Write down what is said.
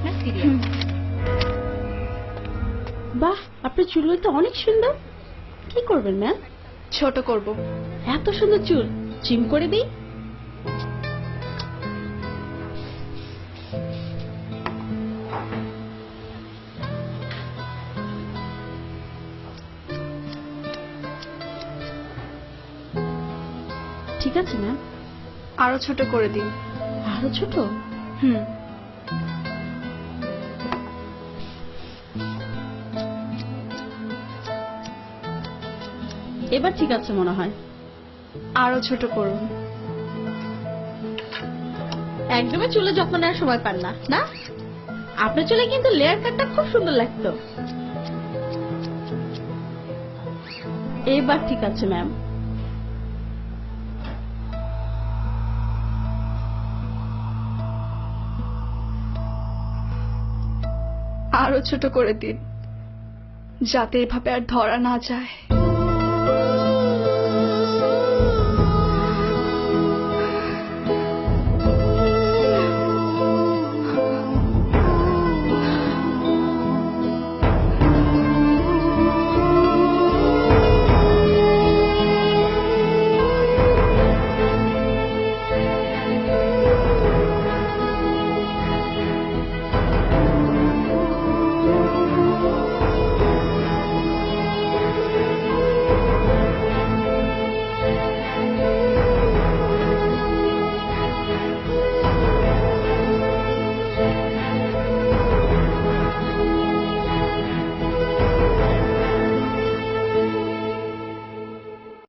আপনার সিরিয়াল। বাহ, আপনার চুলগুলো তো অনেক সুন্দর। কি করবেন ম্যাম? ছোট করব। এত সুন্দর চুল ট্রিম করে দিই। ঠিক আছে ম্যাম। আরো ছোট করে দিন। আরো ছোট? হুম। এবার ঠিক আছে মনে হয়। আরো ছোট করুন। একদমই চুলে যত্ন নেওয়ার সময় পান না, না? আপনার চুলে কিন্তু লেয়ার কাটটা খুব সুন্দর লাগতো। এবার ঠিক আছে ম্যাম। আরো ছোট করে দিন, যাতে এভাবে আর ধরা না যায়।